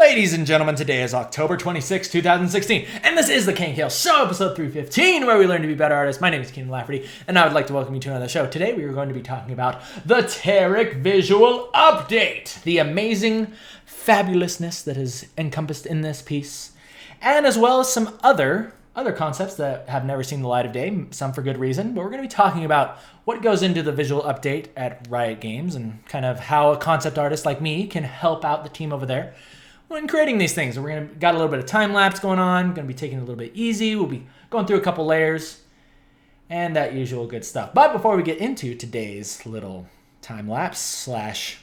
Ladies and gentlemen, today is October 26, 2016, and this is the KNKL Show, episode 315, where we learn to be better artists. My name is Keenan Lafferty, and I would like to welcome you to another show. Today, we are going to be talking about the Taric visual update, the amazing fabulousness that is encompassed in this piece, and as well as some other concepts that have never seen the light of day, some for good reason, but we're going to be talking about what goes into the visual update at Riot Games and kind of how a concept artist like me can help out the team over there when creating these things. We're got a little bit of time lapse going on, going to be taking it a little bit easy. We'll be going through a couple layers and that usual good stuff. But before we get into today's little time lapse slash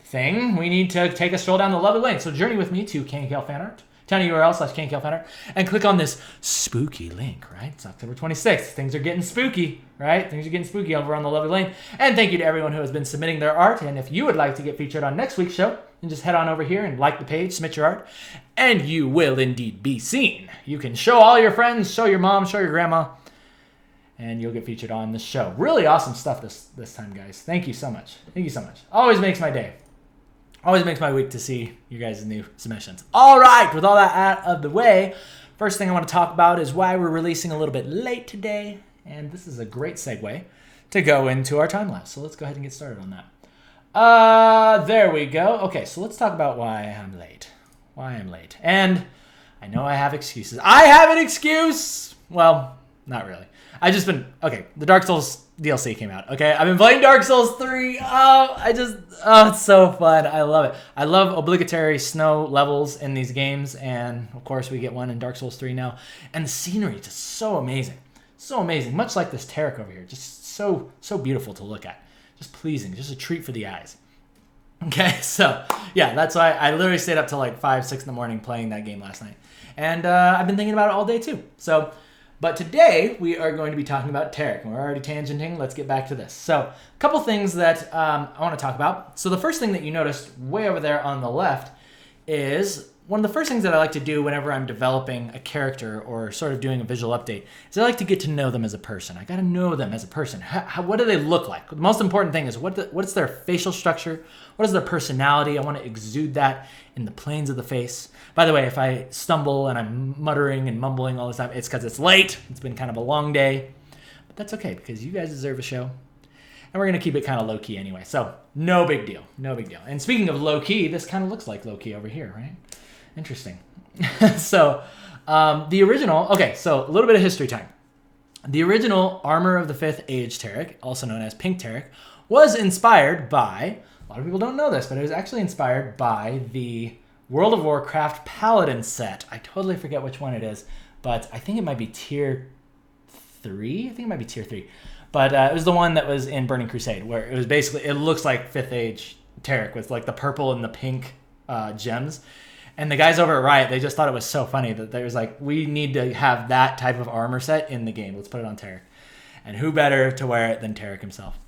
thing, we need to take a stroll down the lovely lane. So journey with me to KNKL fan art. tinyurl/KNKL fan art, and click on this spooky link, right? It's October 26th. Things are getting spooky, right? Things are getting spooky over on the lovely lane. And thank you to everyone who has been submitting their art. And if you would like to get featured on next week's show, then just head on over here and like the page, submit your art, and you will indeed be seen. You can show all your friends, show your mom, show your grandma, and you'll get featured on the show. Really awesome stuff this time, guys. Thank you so much. Thank you so much. Always makes my day. Always makes my week to see you guys' new submissions. All right, with all that out of the way, first thing I want to talk about is why we're releasing a little bit late today. And this is a great segue to go into our time lapse. So let's go ahead and get started on that. There we go. Okay, so let's talk about why I'm late. Why I'm late. And I know I have excuses. I have an excuse! Well, not really. The Dark Souls DLC came out, okay? I've been playing Dark Souls 3. It's so fun. I love it. I love obligatory snow levels in these games, and of course we get one in Dark Souls 3 now. And the scenery is just so amazing. So amazing. Much like this Taric over here. Just so beautiful to look at. Just pleasing. Just a treat for the eyes. Okay, so yeah, that's why I literally stayed up till like 5, 6 in the morning playing that game last night. And I've been thinking about it all day too. But today, we are going to be talking about Taric. We're already tangenting. Let's get back to this. So, a couple things that I want to talk about. So, the first thing that you noticed way over there on the left is one of the first things that I like to do whenever I'm developing a character or sort of doing a visual update is I like to get to know them as a person. I got to know them as a person. What do they look like? The most important thing is what's their facial structure? What is their personality? I want to exude that in the planes of the face. By the way, if I stumble and I'm muttering and mumbling all the time, it's because it's late. It's been kind of a long day. But that's okay because you guys deserve a show. And we're going to keep it kind of low-key anyway. So, no big deal. No big deal. And speaking of low-key, this kind of looks like low-key over here, right? Interesting. So, the original... Okay, so a little bit of history time. The original Armor of the Fifth Age Taric, also known as Pink Taric, was inspired by... A lot of people don't know this, but it was actually inspired by the World of Warcraft Paladin set. I totally forget which one it is, but I think it might be tier 3. But it was the one that was in Burning Crusade, where it was basically, it looks like 5th Age Taric with like the purple and the pink gems. And the guys over at Riot, they just thought it was so funny that there was like, we need to have that type of armor set in the game. Let's put it on Taric. And who better to wear it than Taric himself?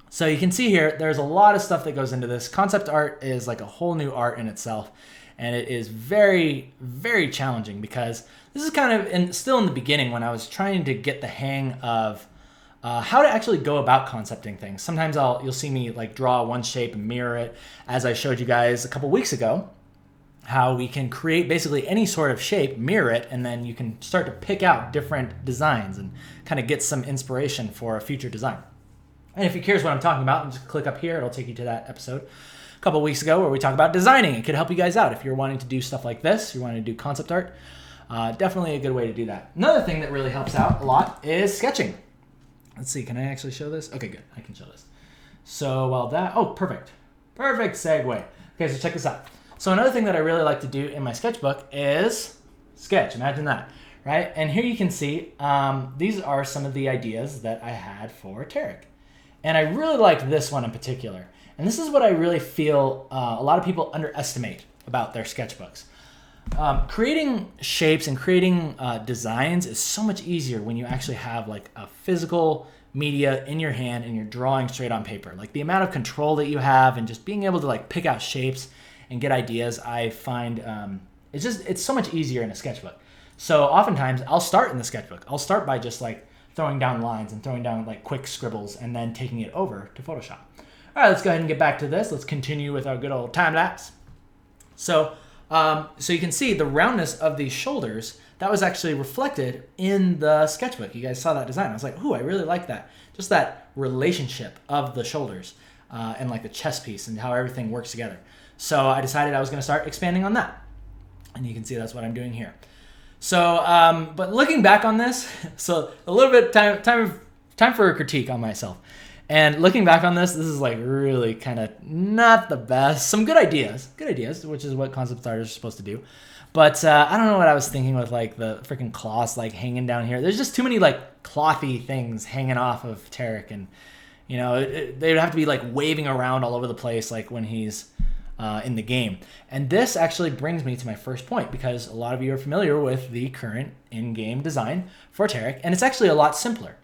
So you can see here, there's a lot of stuff that goes into this. Concept art is like a whole new art in itself. And it is very, very challenging because this is kind of still in the beginning when I was trying to get the hang of how to actually go about concepting things. Sometimes you'll see me like draw one shape and mirror it, as I showed you guys a couple weeks ago, how we can create basically any sort of shape, mirror it, and then you can start to pick out different designs and kind of get some inspiration for a future design. And if you're curious what I'm talking about, just click up here. It'll take you to that episode a couple weeks ago where we talk about designing. It could help you guys out if you're wanting to do stuff like this, you're wanting to do concept art. Definitely a good way to do that. Another thing that really helps out a lot is sketching. Let's see, can I actually show this? Okay, good, I can show this. So perfect segue. Okay, so check this out. So another thing that I really like to do in my sketchbook is sketch, imagine that, right? And here you can see, these are some of the ideas that I had for Taric. And I really like this one in particular. And this is what I really feel a lot of people underestimate about their sketchbooks. Creating shapes and creating designs is so much easier when you actually have like a physical media in your hand and you're drawing straight on paper. Like the amount of control that you have and just being able to like pick out shapes and get ideas, I find it's so much easier in a sketchbook. So oftentimes I'll start in the sketchbook. I'll start by just like throwing down lines and throwing down like quick scribbles and then taking it over to Photoshop. All right, let's go ahead and get back to this. Let's continue with our good old time lapse. So So you can see the roundness of these shoulders, that was actually reflected in the sketchbook. You guys saw that design. I was like, ooh, I really like that. Just that relationship of the shoulders and like the chest piece and how everything works together. So I decided I was going to start expanding on that. And you can see that's what I'm doing here. So, but looking back on this, so a little bit time for a critique on myself. And looking back on this is like really kind of not the best. Some good ideas, which is what concept artists are supposed to do. But I don't know what I was thinking with like the freaking cloths like hanging down here. There's just too many like clothy things hanging off of Tarek, and you know they'd have to be like waving around all over the place like when he's in the game. And this actually brings me to my first point, because a lot of you are familiar with the current in-game design for Tarek, and it's actually a lot simpler.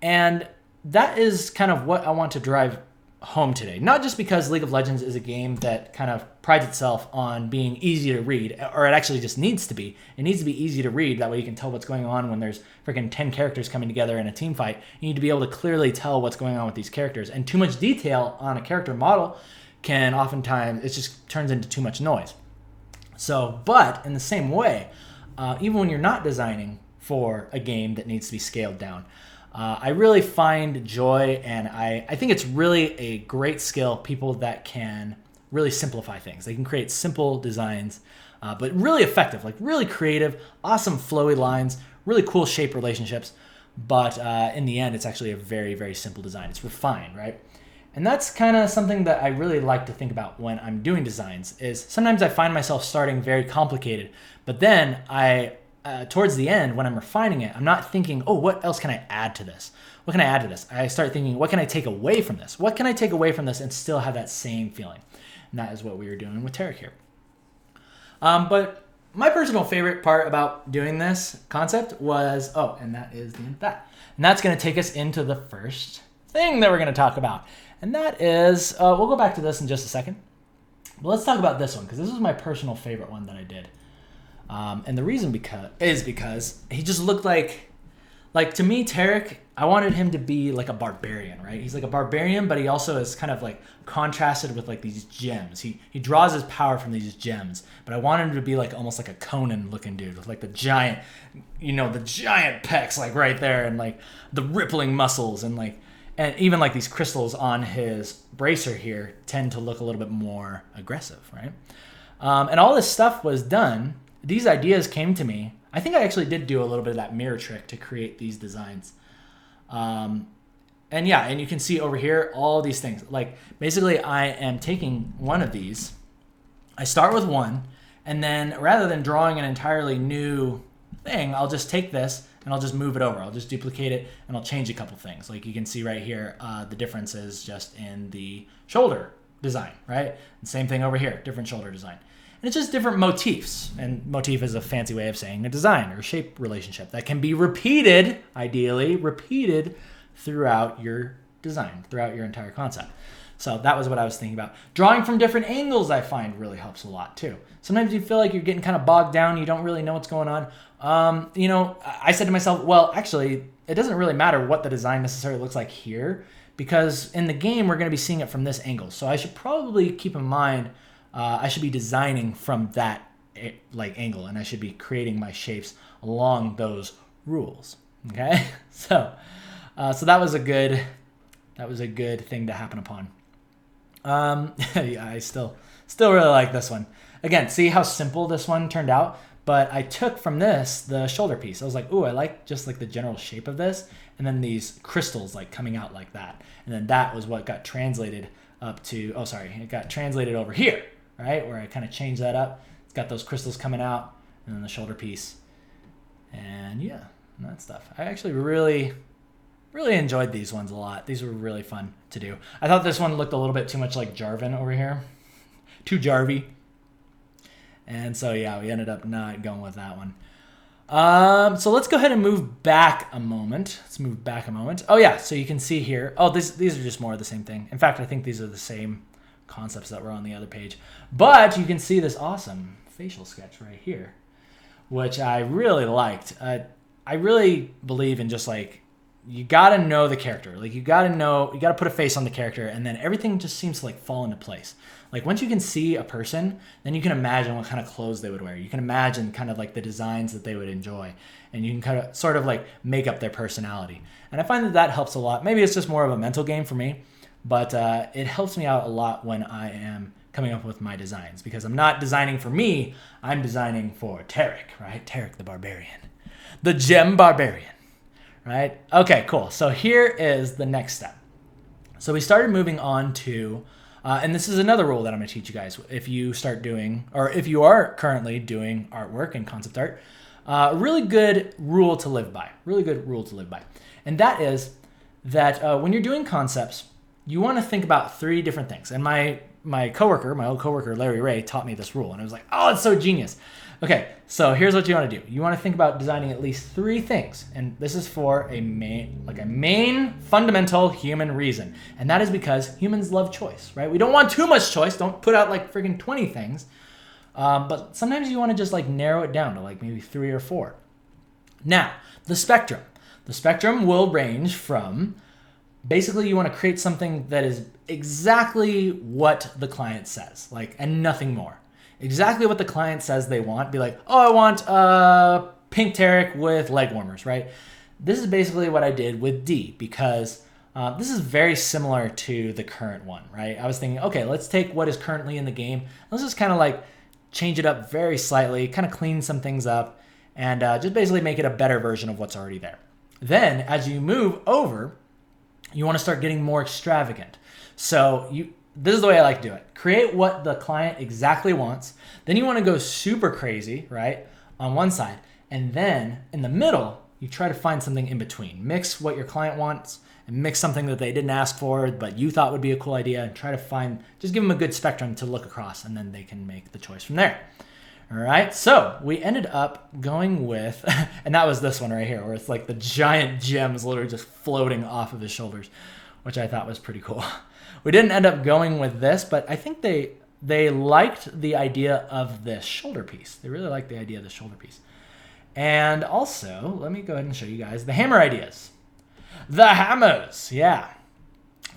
And that is kind of what I want to drive home today. Not just because League of Legends is a game that kind of prides itself on being easy to read, or it actually just needs to be. It needs to be easy to read. That way you can tell what's going on when there's freaking 10 characters coming together in a team fight. You need to be able to clearly tell what's going on with these characters. And too much detail on a character model can oftentimes, it just turns into too much noise. So, but in the same way, even when you're not designing for a game that needs to be scaled down, I really find joy, and I think it's really a great skill, people that can really simplify things. They can create simple designs, but really effective, like really creative, awesome flowy lines, really cool shape relationships. But in the end, it's actually a very, very simple design. It's refined, right? And that's kind of something that I really like to think about when I'm doing designs, is sometimes I find myself starting very complicated, but then towards the end, when I'm refining it, I'm not thinking, oh, what else can I add to this? What can I add to this? I start thinking, what can I take away from this? What can I take away from this and still have that same feeling? And that is what we were doing with Taric here. But my personal favorite part about doing this concept was, and that is the end of that. And that's going to take us into the first thing that we're going to talk about. And that is, we'll go back to this in just a second. But let's talk about this one, because this was my personal favorite one that I did. And the reason is because he just looked like to me, Tarek, I wanted him to be like a barbarian, right? He's like a barbarian, but he also is kind of like contrasted with like these gems. He draws his power from these gems, but I wanted him to be like almost like a Conan looking dude with like the giant, the giant pecs like right there, and like the rippling muscles, and even like these crystals on his bracer here tend to look a little bit more aggressive, right? And all this stuff was done. These ideas came to me. I think I actually did do a little bit of that mirror trick to create these designs. And you can see over here all these things. Like basically I am taking one of these. I start with one, and then rather than drawing an entirely new thing, I'll just take this and I'll just move it over. I'll just duplicate it and I'll change a couple things. Like you can see right here, the difference is just in the shoulder design, right? And same thing over here, different shoulder design. And it's just different motifs. And motif is a fancy way of saying a design or a shape relationship that can be repeated, ideally repeated throughout your design, throughout your entire concept. So that was what I was thinking about. Drawing from different angles, I find, really helps a lot too. Sometimes you feel like you're getting kind of bogged down. You don't really know what's going on. I said to myself, well, actually, it doesn't really matter what the design necessarily looks like here, because in the game, we're going to be seeing it from this angle. So I should probably keep in mind, I should be designing from that angle, and I should be creating my shapes along those rules. Okay, so that was a good thing to happen upon. Yeah, I still really like this one. Again, see how simple this one turned out. But I took from this the shoulder piece. I was like, ooh, I like just like the general shape of this, and then these crystals like coming out like that, and then that was what got translated up to. It got translated over here. Right, where I kind of changed that up. It's got those crystals coming out, and then the shoulder piece, and yeah, and that stuff. I actually really enjoyed these ones a lot. These were really fun to do. I thought this one looked a little bit too much like Jarvan over here, too Jarvy, and so yeah, we ended up not going with that one. So let's go ahead and move back a moment. Oh yeah, so you can see here. Oh, these are just more of the same thing. In fact, I think these are the same concepts that were on the other page, but you can see this awesome facial sketch right here, which I really liked. I really believe in just like you gotta know the character. Like you gotta put a face on the character, and then everything just seems to like fall into place. Like once you can see a person, then you can imagine what kind of clothes they would wear. You can imagine kind of like the designs that they would enjoy, and you can kind of sort of like make up their personality. And I find that that helps a lot. Maybe it's just more of a mental game for me, but it helps me out a lot when I am coming up with my designs, because I'm not designing for me, I'm designing for Tarek, right? Tarek the Barbarian, the gem Barbarian, right? Okay, cool. So here is the next step. So we started moving on to, and this is another rule that I'm going to teach you guys if you start doing, or if you are currently doing artwork and concept art, really good rule to live by, And that is that when you're doing concepts, you want to think about 3 different things. And my old coworker, Larry Ray, taught me this rule, and I was like, oh, it's so genius. Okay, so here's what you want to do. You want to think about designing at least 3 things, and this is for a main fundamental human reason, and that is because humans love choice, right? We don't want too much choice. Don't put out like freaking 20 things, but sometimes you want to just like narrow it down to like maybe 3 or 4. Now, the spectrum. The spectrum will range from, basically you want to create something that is exactly what the client says, like, and nothing more. Exactly what the client says they want. Be like, oh, I want pink Tarek with leg warmers, right? This is basically what I did with D, because this is very similar to the current one, right? I was thinking, okay, let's take what is currently in the game. Let's just kind of like change it up very slightly, kind of clean some things up, and just basically make it a better version of what's already there. Then as you move over, you want to start getting more extravagant. So this is the way I like to do it. Create what the client exactly wants. Then you want to go super crazy, right, on one side. And then in the middle, you try to find something in between. Mix what your client wants and mix something that they didn't ask for, but you thought would be a cool idea, and try to find, just give them a good spectrum to look across, and then they can make the choice from there. All right, so we ended up going with, and that was this one right here, where it's like the giant gems literally just floating off of his shoulders, which I thought was pretty cool. We didn't end up going with this, but I think they liked the idea of this shoulder piece. They really liked the idea of the shoulder piece. And also, let me go ahead and show you guys the hammer ideas. The hammers, yeah.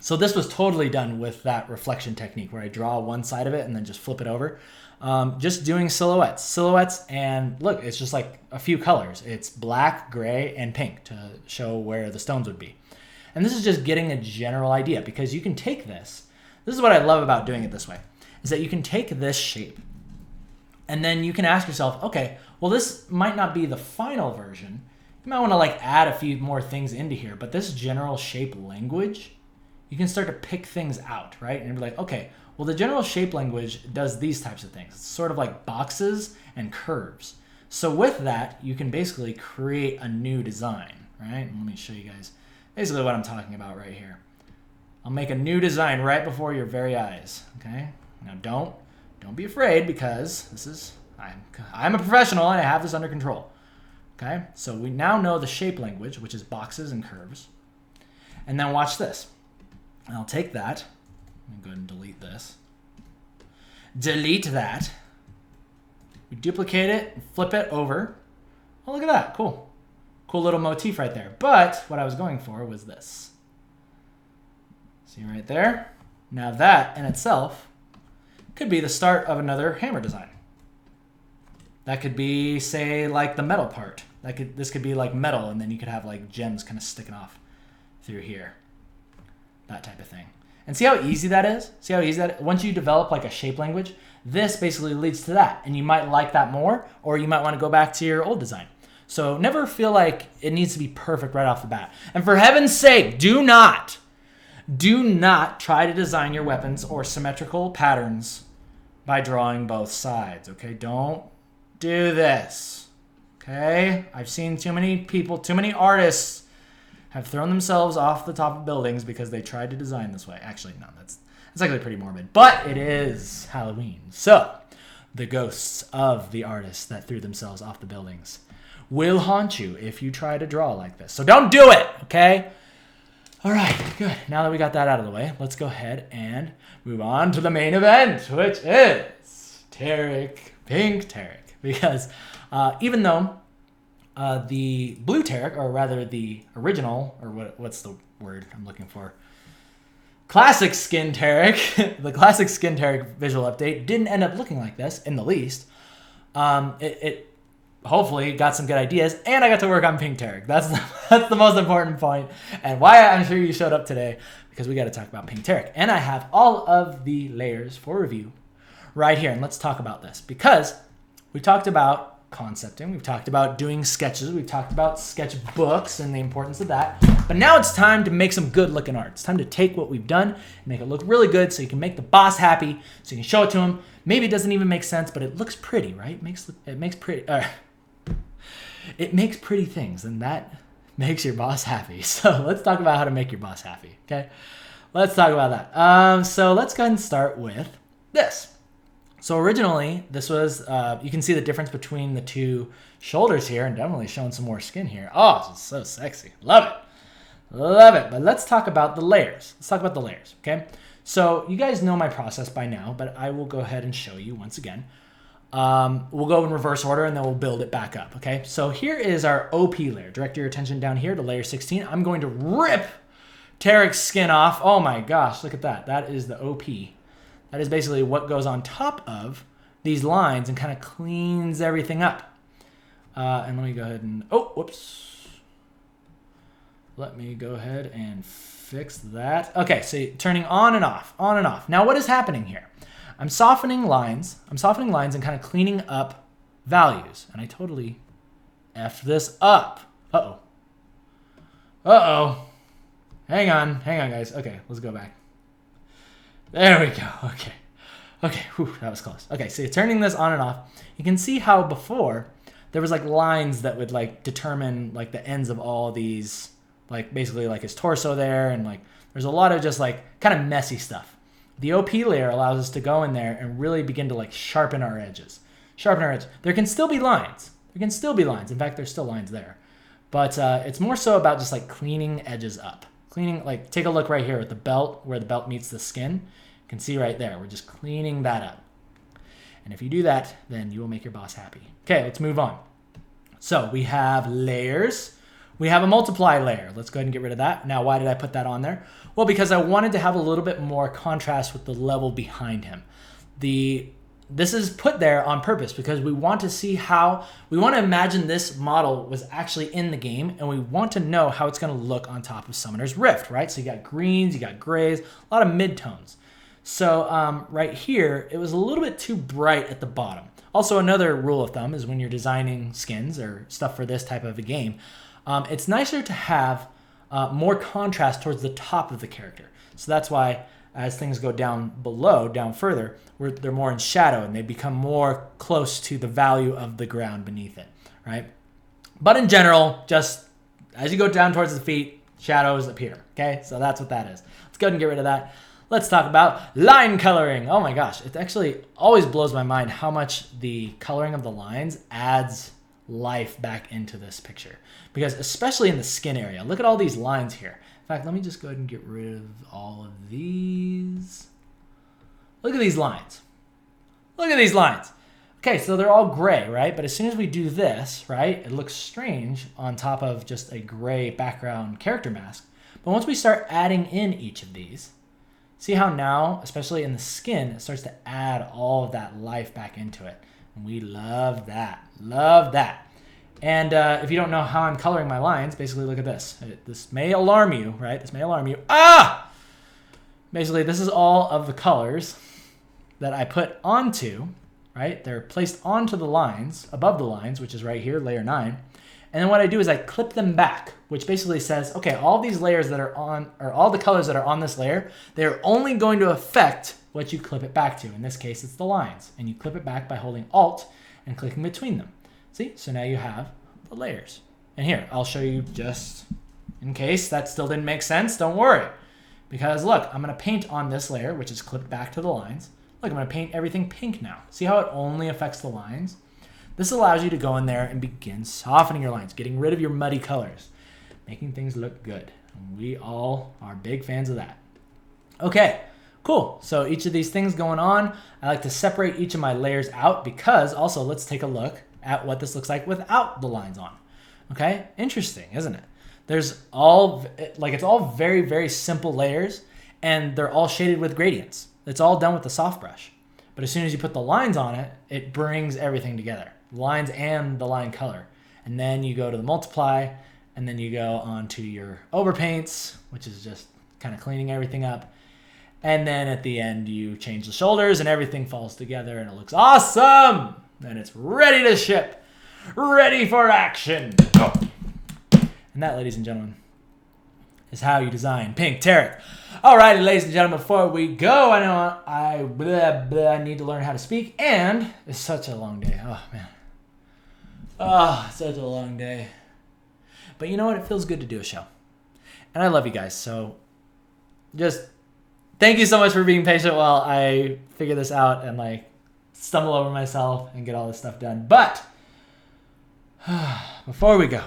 So this was totally done with that reflection technique where I draw one side of it and then just flip it over. Just doing silhouettes, and look, it's just like a few colors. It's black, gray, and pink to show where the stones would be. And this is just getting a general idea, because you can take this is what I love about doing it this way, is that you can take this shape and then you can ask yourself, okay, well, this might not be the final version. You might want to like add a few more things into here, but this general shape language, you can start to pick things out, right? And be like, okay, well, the general shape language does these types of things. It's sort of like boxes and curves. So with that, you can basically create a new design, right? And let me show you guys basically what I'm talking about right here. I'll make a new design right before your very eyes, okay? Now don't be afraid, because this is, I'm a professional and I have this under control, okay? So we now know the shape language, which is boxes and curves. And then watch this. I'll take that. Let me go ahead and delete this. Delete that. We duplicate it and flip it over. Oh, look at that. Cool. Cool little motif right there. But what I was going for was this. See right there? Now that in itself could be the start of another hammer design. That could be, say, like the metal part. This could be like metal, and then you could have like gems kind of sticking off through here. That type of thing. And see how easy that is? See how easy that is? Once you develop like a shape language, this basically leads to that. And you might like that more, or you might want to go back to your old design. So never feel like it needs to be perfect right off the bat. And for heaven's sake, do not try to design your weapons or symmetrical patterns by drawing both sides, okay? Don't do this, okay? I've seen too many people, too many artists have thrown themselves off the top of buildings because they tried to design this way. Actually, no, that's actually pretty morbid, but it is Halloween. So the ghosts of the artists that threw themselves off the buildings will haunt you if you try to draw like this. So don't do it, okay? All right, good. Now that we got that out of the way, let's go ahead and move on to the main event, which is Taric, Pink Taric. Because even though the blue Tarek, or rather the original, or what's the word I'm looking for? Classic skin Tarek, the classic skin Tarek visual update didn't end up looking like this in the least. It hopefully got some good ideas, and I got to work on pink Tarek. That's the most important point, and why I'm sure you showed up today, because we got to talk about pink Tarek. And I have all of the layers for review right here, and let's talk about this, because we talked about concepting, we've talked about doing sketches, we've talked about sketchbooks and the importance of that, but now it's time to make some good looking art. It's time to take what we've done and make it look really good so you can make the boss happy, so you can show it to him. Maybe it doesn't even make sense, but it looks pretty, right? It makes pretty things, and that makes your boss happy. So let's talk about how to make your boss happy, okay? Let's talk about that. So let's go ahead and start with this. So originally, this was, you can see the difference between the two shoulders here, and definitely showing some more skin here. Oh, this is so sexy. Love it. Love it. But let's talk about the layers. Let's talk about the layers, okay? So you guys know my process by now, but I will go ahead and show you once again. We'll go in reverse order, and then we'll build it back up, okay? So here is our OP layer. Direct your attention down here to layer 16. I'm going to rip Tarek's skin off. Oh my gosh, look at that. That is the OP. That is basically what goes on top of these lines and kind of cleans everything up. And let me go ahead and, oh, whoops. Let me go ahead and fix that. Okay, so turning on and off, on and off. Now what is happening here? I'm softening lines and kind of cleaning up values. And I totally effed this up. Uh-oh. Uh-oh. Hang on, guys. Okay, let's go back. There we go. Okay, whew, that was close. Okay, so you're turning this on and off. You can see how before there was like lines that would like determine like the ends of all these, like basically like his torso there, and like there's a lot of just like kind of messy stuff. The OP layer allows us to go in there and really begin to like sharpen our edges. There can still be lines. In fact, there's still lines there. But it's more so about just like cleaning edges up. Like take a look right here at the belt, where the belt meets the skin. You can see right there, we're just cleaning that up. And if you do that, then you will make your boss happy. Okay, let's move on. So we have layers. We have a multiply layer. Let's go ahead and get rid of that. Now, why did I put that on there? Well, because I wanted to have a little bit more contrast with the level behind him. This is put there on purpose because we want to see how, we want to imagine this model was actually in the game, and we want to know how it's going to look on top of Summoner's Rift, right? So you got greens, you got grays, a lot of midtones. So right here, it was a little bit too bright at the bottom. Also, another rule of thumb is when you're designing skins or stuff for this type of a game, it's nicer to have more contrast towards the top of the character. So that's why as things go down below, down further, they're more in shadow and they become more close to the value of the ground beneath it, right? But in general, just as you go down towards the feet, shadows appear, okay? So that's what that is. Let's go ahead and get rid of that. Let's talk about line coloring. Oh my gosh, it actually always blows my mind how much the coloring of the lines adds life back into this picture. Because especially in the skin area, look at all these lines here. In fact, let me just go ahead and get rid of all of these. Look at these lines. Look at these lines. Okay, so they're all gray, right? But as soon as we do this, right, it looks strange on top of just a gray background character mask. But once we start adding in each of these, see how now, especially in the skin, it starts to add all of that life back into it. And we love that. Love that. And if you don't know how I'm coloring my lines, basically look at this. This may alarm you, right? This may alarm you. Ah! Basically, this is all of the colors that I put onto, right? They're placed onto the lines, above the lines, which is right here, layer 9. And then what I do is I clip them back, which basically says, okay, all these layers that are on, or all the colors that are on this layer, they're only going to affect what you clip it back to. In this case, it's the lines. And you clip it back by holding Alt and clicking between them. See? So now you have the layers. And here, I'll show you just in case that still didn't make sense. Don't worry. Because look, I'm going to paint on this layer, which is clipped back to the lines. Look, I'm going to paint everything pink now. See how it only affects the lines? This allows you to go in there and begin softening your lines, getting rid of your muddy colors, making things look good. And we all are big fans of that. Okay, cool. So each of these things going on, I like to separate each of my layers out because also let's take a look at what this looks like without the lines on. Okay, interesting, isn't it? There's all, like, it's all very, very simple layers, and they're all shaded with gradients. It's all done with the soft brush. But as soon as you put the lines on it, it brings everything together. Lines and the line color. And then you go to the multiply, and then you go on to your overpaints, which is just kind of cleaning everything up. And then at the end, you change the shoulders, and everything falls together, and it looks awesome! And it's ready to ship. Ready for action. Go. And that, ladies and gentlemen, is how you design Pink Tarek. Alrighty, ladies and gentlemen, before we go, I know I need to learn how to speak, and it's such a long day. Oh, man. Oh, such a long day. But you know what? It feels good to do a show. And I love you guys, so just thank you so much for being patient while I figure this out and, like, stumble over myself and get all this stuff done. But before we go,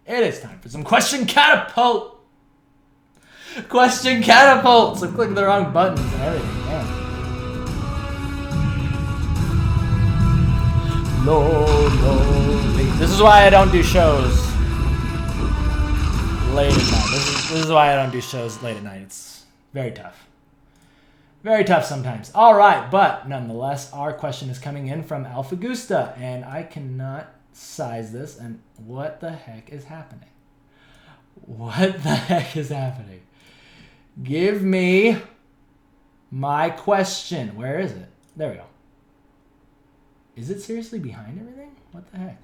it is time for some Question Catapult. Question Catapult. So click the wrong buttons and everything. Man. This is why I don't do shows late at night. This is why I don't do shows late at night. It's very tough. Very tough sometimes. All right, but nonetheless, our question is coming in from Alpha Gusta, and I cannot size this, and what the heck is happening? What the heck is happening? Give me my question. Where is it? There we go. Is it seriously behind everything? What the heck?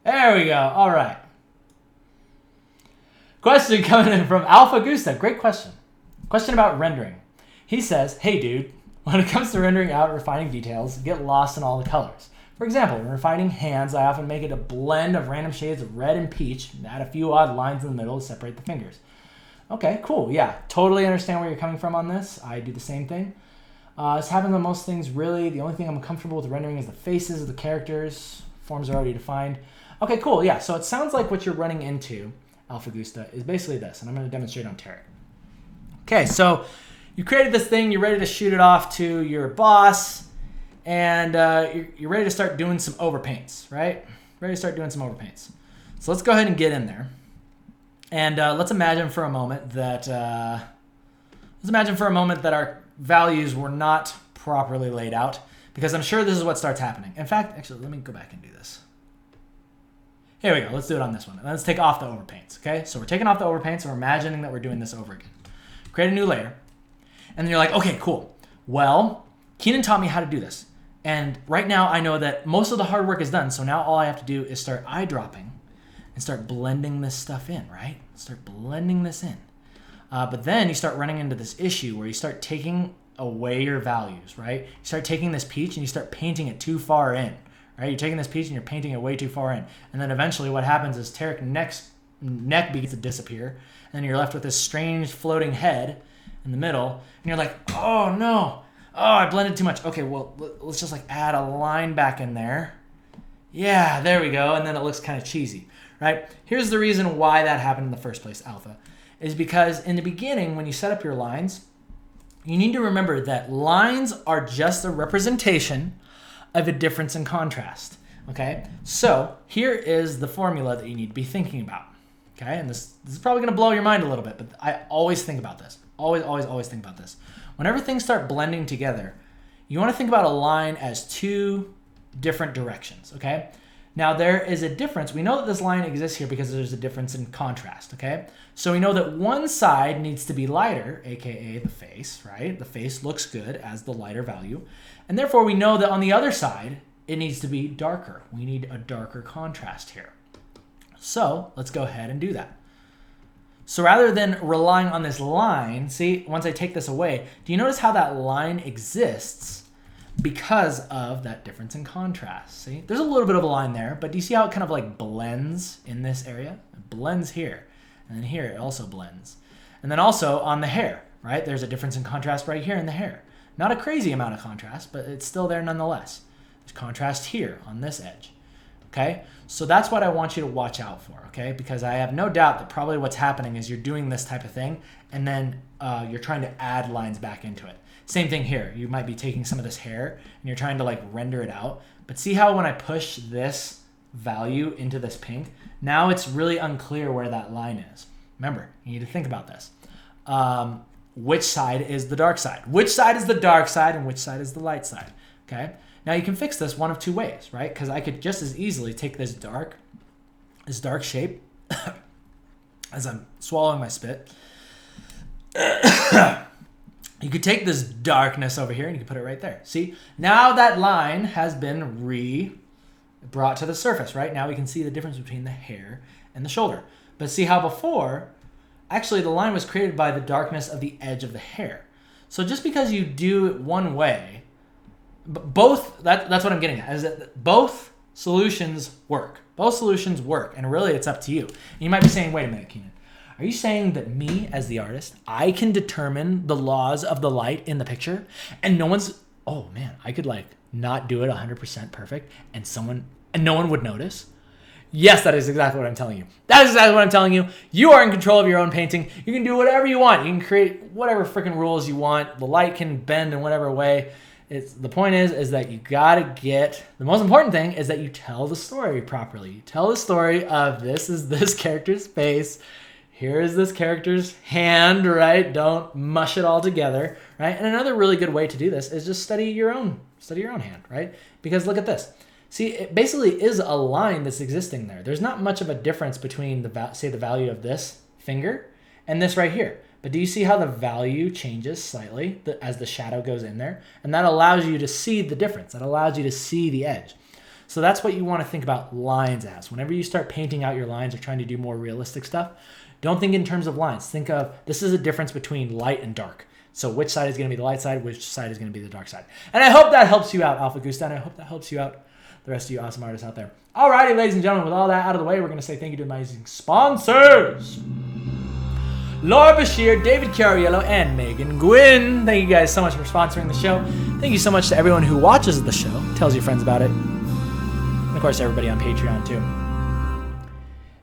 There we go. All right. Question coming in from Alpha Gusta. Great question. Question about rendering. He says, hey dude, when it comes to rendering out and refining details, get lost in all the colors. For example, when refining hands, I often make it a blend of random shades of red and peach and add a few odd lines in the middle to separate the fingers. Okay, cool. Yeah, totally understand where you're coming from on this. I do the same thing. It's happening to most things, really. The only thing I'm comfortable with rendering is the faces of the characters. Forms are already defined. Okay, cool. Yeah, so it sounds like what you're running into, Alpha Gusta, is basically this, and I'm going to demonstrate on Tarek. Okay, so you created this thing. You're ready to shoot it off to your boss, and you're ready to start doing some overpaints, right? Ready to start doing some overpaints. So let's go ahead and get in there. And let's imagine for a moment that our values were not properly laid out, because I'm sure this is what starts happening. In fact, actually, let me go back and do this. Here we go. Let's do it on this one. And let's take off the overpaints, okay? So we're taking off the overpaints, and we're imagining that we're doing this over again. Create a new layer. And then you're like, okay, cool. Well, Keenan taught me how to do this. And right now I know that most of the hard work is done. So now all I have to do is start eyedropping and start blending this stuff in, right? Start blending this in. But then you start running into this issue where you start taking away your values, right? You start taking this peach and you start painting it too far in, right? You're taking this peach and you're painting it way too far in. And then eventually what happens is Tarek's neck begins to disappear. And then you're left with this strange floating head in the middle. And you're like, oh no. Oh, I blended too much. Okay, well, let's just like add a line back in there. Yeah, there we go. And then it looks kind of cheesy, right? Here's the reason why that happened in the first place, Alpha, is because in the beginning, when you set up your lines, you need to remember that lines are just a representation of a difference in contrast, okay? So here is the formula that you need to be thinking about, okay? And this is probably gonna blow your mind a little bit, but I always think about this. Always think about this. Whenever things start blending together, you wanna think about a line as two different directions, okay? Now there is a difference. We know that this line exists here because there's a difference in contrast, okay? So we know that one side needs to be lighter, AKA the face, right? The face looks good as the lighter value. And therefore we know that on the other side, it needs to be darker. We need a darker contrast here. So let's go ahead and do that. So rather than relying on this line, see, once I take this away, do you notice how that line exists because of that difference in contrast? See, there's a little bit of a line there, but do you see how it kind of like blends in this area? It blends here, and then here it also blends. And then also on the hair, right? There's a difference in contrast right here in the hair. Not a crazy amount of contrast, but it's still there nonetheless. There's contrast here on this edge. Okay, so that's what I want you to watch out for, okay? Because I have no doubt that probably what's happening is you're doing this type of thing and then you're trying to add lines back into it. Same thing here. You might be taking some of this hair and you're trying to like render it out. But see how when I push this value into this pink, now it's really unclear where that line is. Remember, you need to think about this. Which side is the dark side? Which side is the dark side and which side is the light side? Okay. Now you can fix this one of two ways, right? Because I could just as easily take this dark shape as I'm swallowing my spit. You could take this darkness over here and you can put it right there. See, now that line has been brought to the surface, right? Now we can see the difference between the hair and the shoulder. But see how before, actually the line was created by the darkness of the edge of the hair. So just because you do it one way, that's what I'm getting at, is that both solutions work. Both solutions work, and really it's up to you. And you might be saying, wait a minute, Keenan. Are you saying that me, as the artist, I can determine the laws of the light in the picture, and oh man, I could like not do it 100% perfect, and no one would notice? Yes, that is exactly what I'm telling you. That is exactly what I'm telling you. You are in control of your own painting. You can do whatever you want. You can create whatever freaking rules you want. The light can bend in whatever way. The point is that you gotta the most important thing is that you tell the story properly. You tell the story of this is this character's face. Here is this character's hand, right? Don't mush it all together, right? And another really good way to do this is just study your own hand, right? Because look at this. See, it basically is a line that's existing there. There's not much of a difference between the value of this finger and this right here. But do you see how the value changes slightly as the shadow goes in there? And that allows you to see the difference. That allows you to see the edge. So that's what you want to think about lines as. Whenever you start painting out your lines or trying to do more realistic stuff, don't think in terms of lines. Think of this is a difference between light and dark. So which side is going to be the light side, which side is going to be the dark side. And I hope that helps you out, Alpha Gusta, and I hope that helps you out, the rest of you awesome artists out there. Alrighty, ladies and gentlemen, with all that out of the way, we're going to say thank you to my amazing sponsors. Laura Bashir, David Cariello, and Megan Gwynn. Thank you guys so much for sponsoring the show. Thank you so much to everyone who watches the show, tells your friends about it, and of course everybody on Patreon too.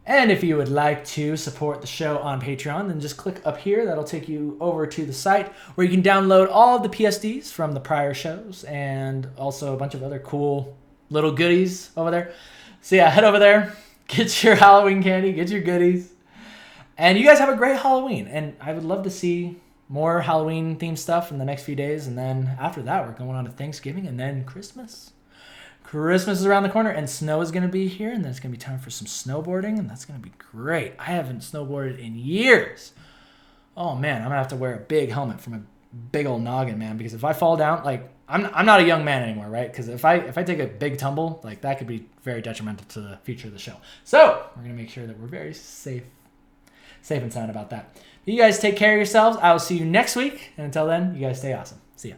And if you would like to support the show on Patreon, then just click up here. That'll take you over to the site where you can download all of the PSDs from the prior shows and also a bunch of other cool little goodies over there. So yeah, head over there, get your Halloween candy, get your goodies. And you guys have a great Halloween. And I would love to see more Halloween themed stuff in the next few days. And then after that, we're going on to Thanksgiving and then Christmas. Christmas is around the corner and snow is going to be here. And then it's going to be time for some snowboarding. And that's going to be great. I haven't snowboarded in years. Oh man, I'm going to have to wear a big helmet from a big old noggin, man. Because if I fall down, like I'm not a young man anymore, right? Because if I take a big tumble, like that could be very detrimental to the future of the show. So we're going to make sure that we're very safe and sound about that. You guys take care of yourselves. I will see you next week. And until then, you guys stay awesome. See ya.